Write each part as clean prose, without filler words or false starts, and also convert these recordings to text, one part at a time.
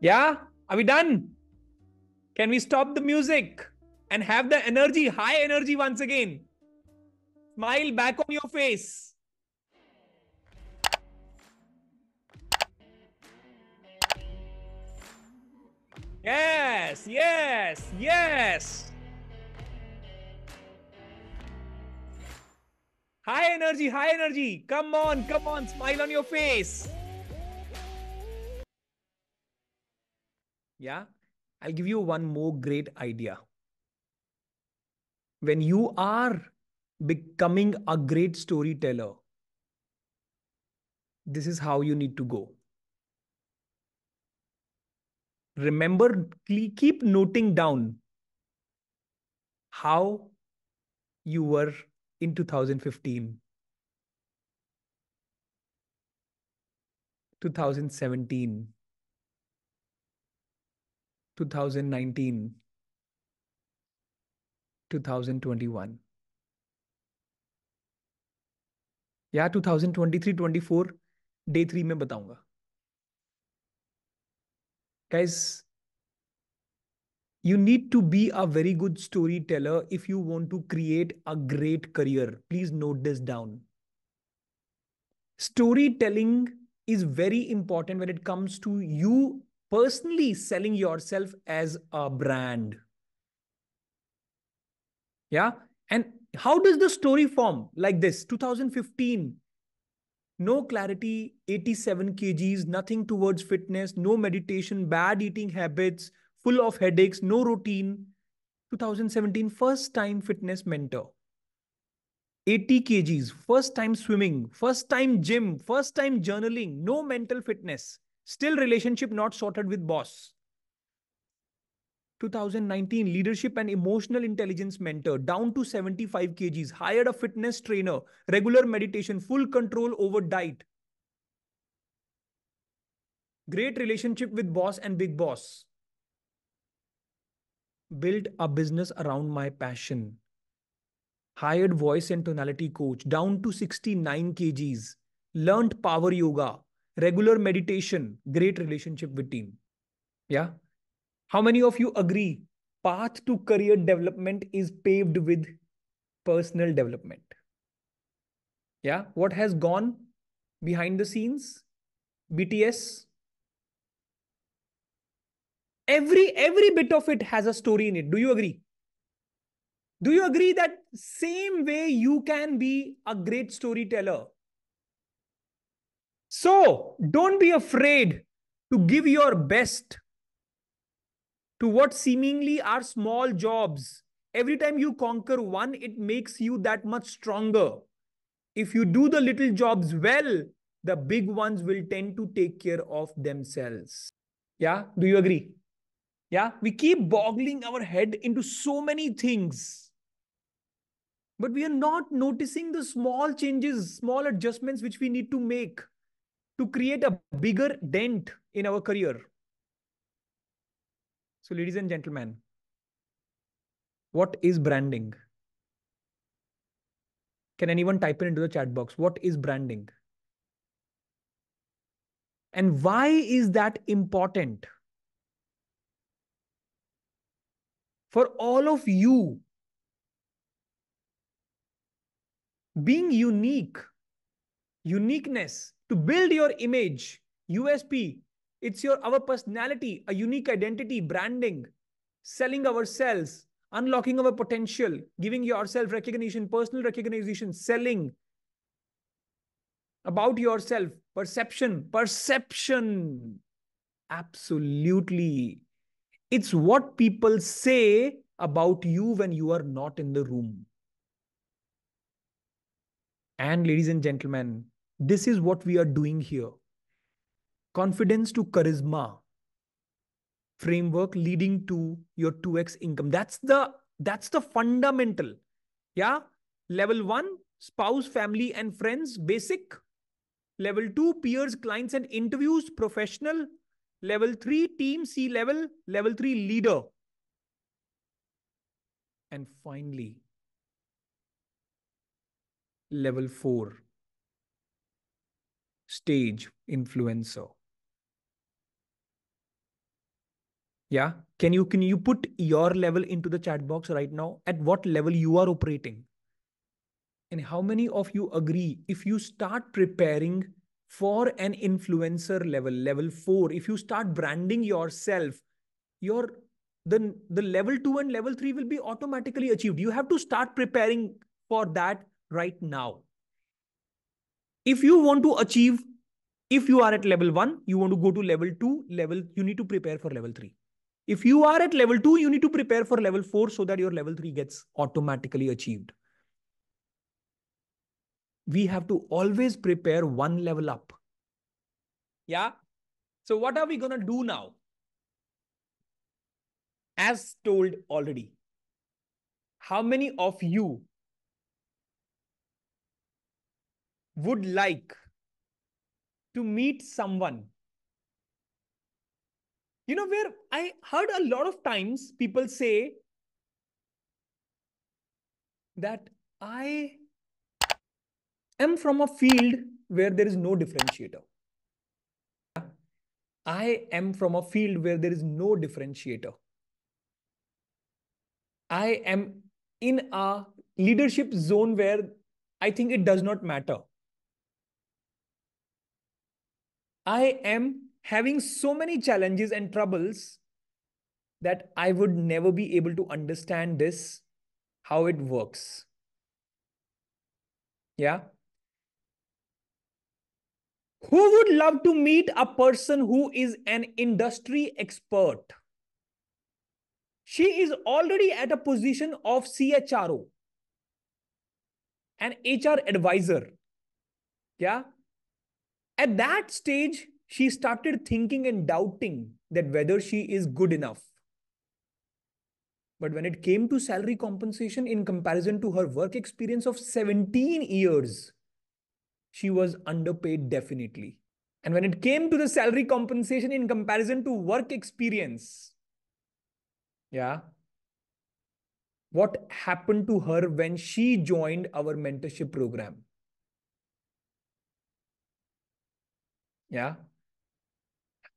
Yeah? Are we done? Can we stop the music and have the energy, high energy once again? Smile back on your face. Yes, yes, yes. High energy, high energy. Come on, smile on your face. Yeah? I'll give you one more great idea. When you are becoming a great storyteller, this is how you need to go. Remember, keep noting down how you were in 2015, 2017, 2019, 2021. या 2023-24 day 3 में बताऊंगा. Guys, you need to be a very good storyteller if you want to create a great career. Please note this down. Storytelling is very important when it comes to you personally selling yourself as a brand. Yeah. And how does the story form? Like this: 2015, no clarity, 87 kgs, nothing towards fitness, no meditation, bad eating habits, full of headaches, no routine. 2017, first time fitness mentor. 80 kgs, first time swimming, first time gym, first time journaling, no mental fitness, still relationship not sorted with boss. 2019, leadership and emotional intelligence mentor, down to 75 kgs, hired a fitness trainer, regular meditation, full control over diet, great relationship with boss and big boss, built a business around my passion, hired voice and tonality coach, down to 69 kgs, learned power yoga, regular meditation, great relationship with team. Yeah. How many of you agree path to career development is paved with personal development? Yeah. What has gone behind the scenes? BTS. Every bit of it has a story in it. Do you agree? Do you agree that same way you can be a great storyteller? So don't be afraid to give your best to what seemingly are small jobs. Every time you conquer one, it makes you that much stronger. If you do the little jobs well, the big ones will tend to take care of themselves. Yeah, do you agree? Yeah, we keep boggling our head into so many things, but we are not noticing the small changes, small adjustments which we need to make to create a bigger dent in our career. So, ladies and gentlemen, what is branding? Can anyone type it into the chat box? What is branding? And why is that important? For all of you, being uniqueness, to build your image, USP, it's our personality, a unique identity, branding, selling ourselves, unlocking our potential, giving yourself recognition, personal recognition, selling about yourself, perception. Absolutely. It's what people say about you when you are not in the room. And ladies and gentlemen, this is what we are doing here. Confidence to charisma framework leading to your 2x income. That's the fundamental. Yeah. Level 1, spouse, family and friends, basic. Level 2, peers, clients and interviews, professional. Level 3, team, C level. Level 3, leader. And finally, level 4, stage influencer. Yeah. Can you put your level into the chat box right now? At what level you are operating? And how many of you agree if you start preparing for an influencer level, level 4, if you start branding yourself, your the level 2 and level 3 will be automatically achieved. You have to start preparing for that right now. If you want to achieve, if you are at level 1, you want to go to level 2, level you need to prepare for level 3. If you are at level 2, you need to prepare for level 4 so that your level 3 gets automatically achieved. We have to always prepare one level up. Yeah. So what are we going to do now? As told already, how many of you would like to meet someone? Where I heard a lot of times people say that I am from a field where there is no differentiator. I am from a field where there is no differentiator. I am in a leadership zone where I think it does not matter. I am having so many challenges and troubles that I would never be able to understand this, how it works. Yeah. Who would love to meet a person who is an industry expert? She is already at a position of CHRO, an HR advisor. Yeah. At that stage, she started thinking and doubting that whether she is good enough. But when it came to salary compensation in comparison to her work experience of 17 years, she was underpaid definitely. And when it came to the salary compensation in comparison to work experience, yeah, what happened to her when she joined our mentorship program? Yeah.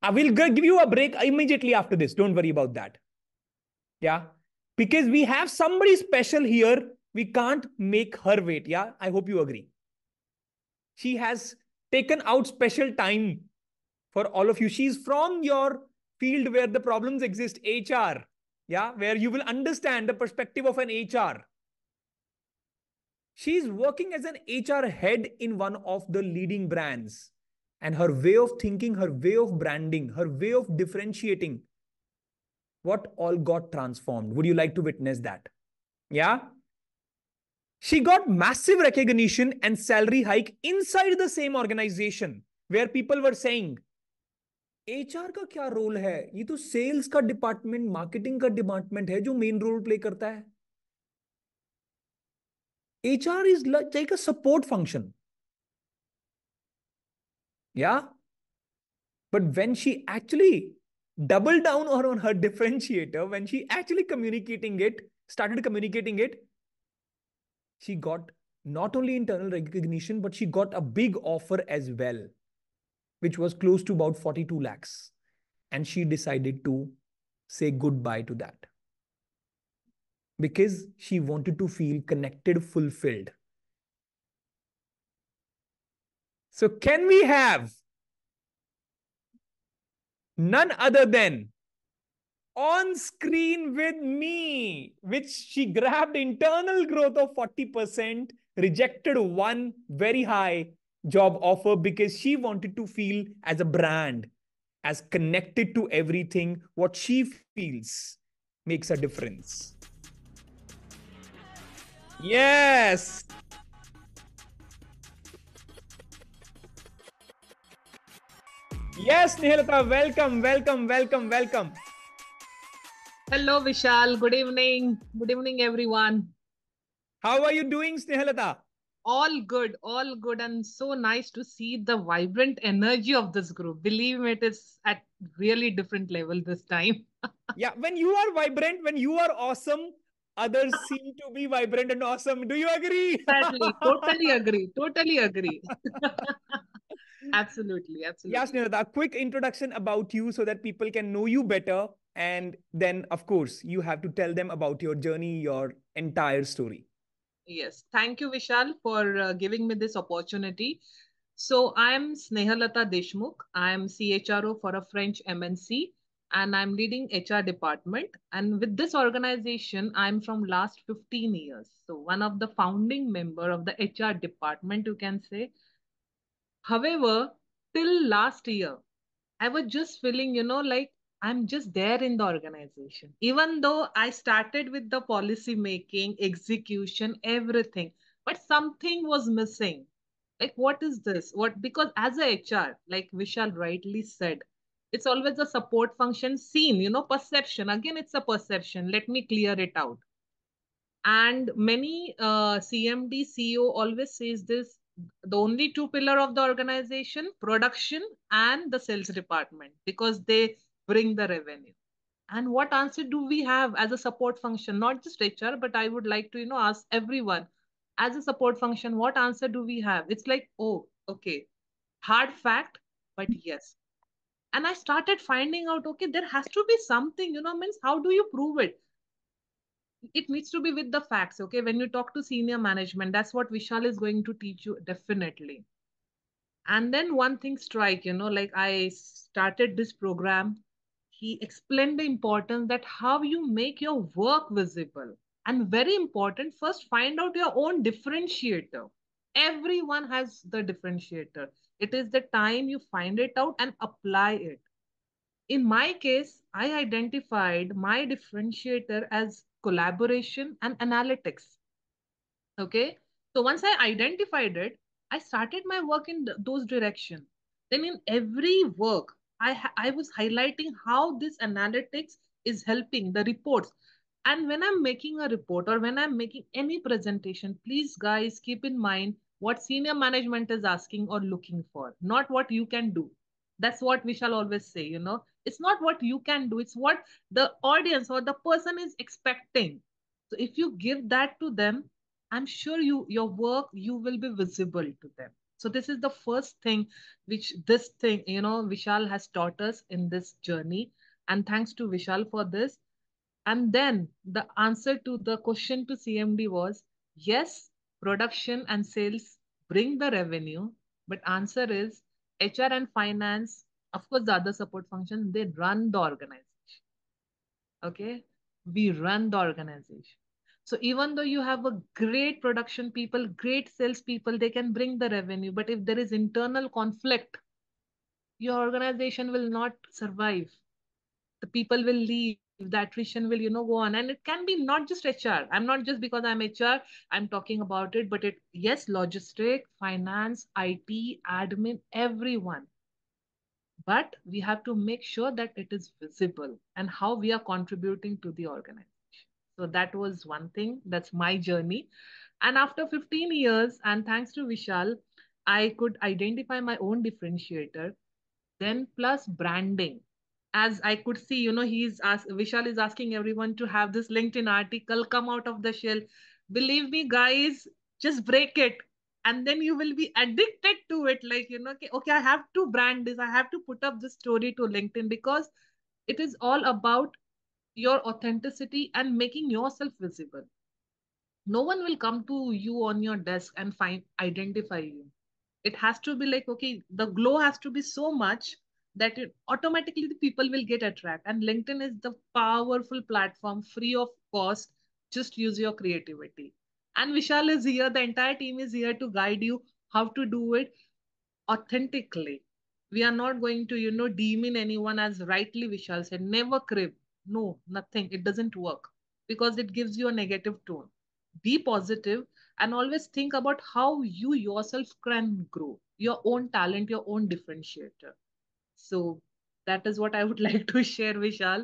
I will give you a break immediately after this. Don't worry about that. Yeah. Because we have somebody special here. We can't make her wait. Yeah. I hope you agree. She has taken out special time for all of you. She's from your field where the problems exist, HR. Yeah. Where you will understand the perspective of an HR. She's working as an HR head in one of the leading brands. And her way of thinking, her way of branding, her way of differentiating, what all got transformed. Would you like to witness that? Yeah. She got massive recognition and salary hike inside the same organization where people were saying, HR का क्या role है? ये तो sales का department, marketing का department है जो main role play करता है. HR is like a support function. Yeah. But when she actually doubled down on her differentiator, when she actually started communicating it, she got not only internal recognition, but she got a big offer as well, which was close to about 42 lakhs. And she decided to say goodbye to that because she wanted to feel connected, fulfilled. So can we have none other than on screen with me, which she grabbed internal growth of 40%, rejected one very high job offer because she wanted to feel as a brand, as connected to everything, what she feels makes a difference. Yes. Yes, Nihalata, welcome, welcome, welcome, welcome. Hello, Vishal. Good evening. Good evening, everyone. How are you doing, Snehalata? All good, and so nice to see the vibrant energy of this group. Believe me, it is at really different level this time. Yeah, when you are vibrant, when you are awesome, others seem to be vibrant and awesome. Do you agree? Exactly. Totally agree. Totally agree. Absolutely. Yeah, Absolutely. Snehalata, a quick introduction about you so that people can know you better. And then, of course, you have to tell them about your journey, your entire story. Yes. Thank you, Vishal, for giving me this opportunity. So, I'm Snehalata Deshmukh. I'm CHRO for a French MNC and I'm leading HR department. And with this organization, I'm from last 15 years. So, one of the founding member of the HR department, you can say. However, till last year, I was just feeling, like I'm just there in the organization. Even though I started with the policy making, execution, everything, but something was missing. Like, what is this? What? Because as a HR, like Vishal rightly said, it's always a support function seen, perception. Again, it's a perception. Let me clear it out. And many CMD CEO always says this: the only two pillar of the organization, production and the sales department, because they bring the revenue. And what answer do we have as a support function? Not just HR, but I would like to ask everyone, as a support function, what answer do we have? It's like, oh, okay, hard fact, but yes. And I started finding out, okay, there has to be something, means how do you prove it? It needs to be with the facts. Okay, when you talk to senior management, that's what Vishal is going to teach you, definitely. And then one thing strike, like I started this program, he explained the importance that how you make your work visible. And very important, first find out your own differentiator. Everyone has the differentiator. It is the time you find it out and apply it. In my case, I identified my differentiator as collaboration and analytics. Okay. So once I identified it, I started my work in those direction. Then in every work, I was highlighting how this analytics is helping the reports. And when I'm making a report or when I'm making any presentation, please guys keep in mind what senior management is asking or looking for, not what you can do. That's what we shall always say, It's not what you can do, it's what the audience or the person is expecting. So if you give that to them, I'm sure your work you will be visible to them. So this is the first thing which this thing, Vishal has taught us in this journey. And thanks to Vishal for this. And then the answer to the question to CMD was yes, production and sales bring the revenue, but answer is HR and finance, of course, the other support function, they run the organization. Okay, we run the organization. So even though you have a great production people, great sales people, they can bring the revenue, but if there is internal conflict, your organization will not survive. The people will leave, the attrition will go on. And it can be not just HR. I'm not just because I'm HR I'm talking about it, but it, yes, logistic, finance, IT, admin, everyone. But we have to make sure that it is visible and how we are contributing to the organization. So that was one thing. That's my journey. And after 15 years, and thanks to Vishal, I could identify my own differentiator. Then plus branding. As I could see, Vishal is asking everyone to have this LinkedIn article come out of the shell. Believe me, guys, just break it. And then you will be addicted to it. Like, okay, okay, I have to brand this. I have to put up this story to LinkedIn because it is all about your authenticity and making yourself visible. No one will come to you on your desk and find identify you. It has to be like, okay, the glow has to be so much that automatically the people will get attracted. And LinkedIn is the powerful platform, free of cost. Just use your creativity. And Vishal is here, the entire team is here to guide you how to do it authentically. We are not going to, demean anyone, as rightly Vishal said, never crib. No, nothing. It doesn't work because it gives you a negative tone. Be positive and always think about how you yourself can grow your own talent, your own differentiator. So that is what I would like to share, Vishal.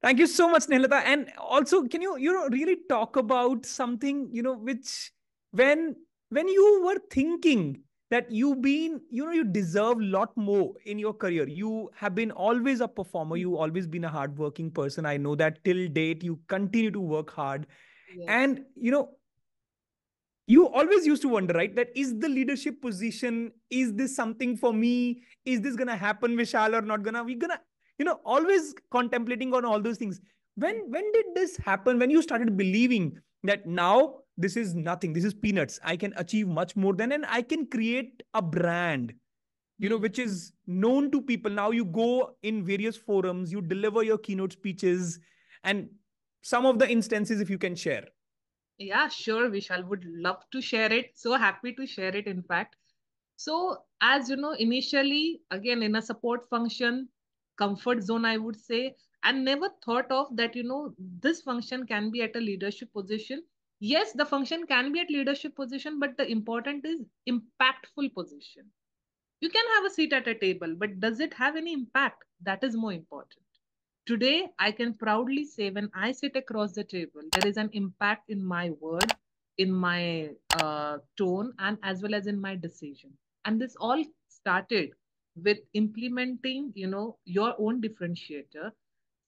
Thank you so much, Nilata. And also, can you, really talk about something, which when you were thinking that you been, you deserve a lot more in your career. You have been always a performer. You always been a hardworking person. I know that till date you continue to work hard. Yes. And you always used to wonder, right? That is the leadership position. Is this something for me? Is this gonna happen, Vishal, or not gonna? We gonna always contemplating on all those things. When did this happen? When you started believing that now this is nothing, this is peanuts, I can achieve much more than, and I can create a brand, Hmm. which is known to people. Now you go in various forums, you deliver your keynote speeches, and some of the instances, if you can share. Yeah, sure, Vishal. Would love to share it. So happy to share it, in fact. So, as you know, initially, again, in a support function, comfort zone, I would say, and never thought of that, this function can be at a leadership position. Yes, the function can be at leadership position, but the important is impactful position. You can have a seat at a table, but does it have any impact? That is more important. Today, I can proudly say when I sit across the table, there is an impact in my word, in my tone, and as well as in my decision. And this all started with implementing, your own differentiator.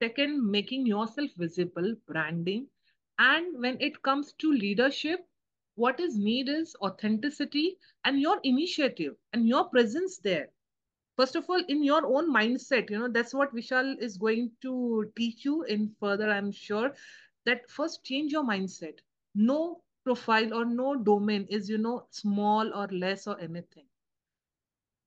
Second, making yourself visible, branding. And when it comes to leadership, what is need is authenticity and your initiative and your presence there. First of all, in your own mindset, that's what Vishal is going to teach you in further, I'm sure. That first change your mindset. No profile or no domain is, small or less or anything.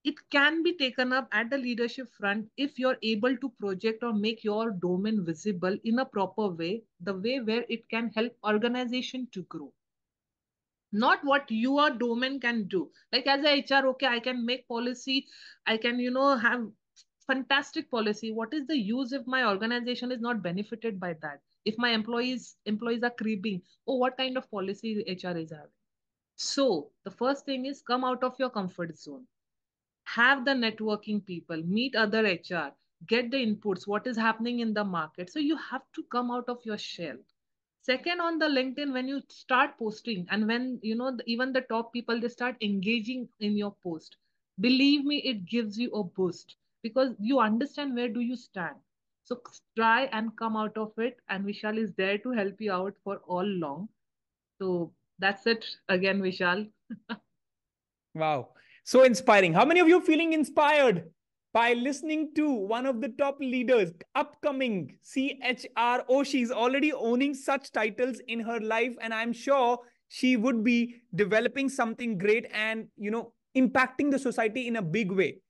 It can be taken up at the leadership front if you're able to project or make your domain visible in a proper way, the way where it can help organization to grow, not what your domain can do. Like as a HR, okay, I can make policy, I can, have fantastic policy. What is the use if my organization is not benefited by that? If my employees are creeping, oh, what kind of policy HR is having? So the first thing is come out of your comfort zone, have the networking people, meet other HR, get the inputs, what is happening in the market. So you have to come out of your shell. Second, on the LinkedIn, when you start posting and when, even the top people, they start engaging in your post, believe me, it gives you a boost because you understand where do you stand. So try and come out of it. And Vishal is there to help you out for all long. So that's it again, Vishal. Wow. So inspiring. How many of you are feeling inspired by listening to one of the top leaders, upcoming CHRO? She's already owning such titles in her life, and I'm sure she would be developing something great and, impacting the society in a big way.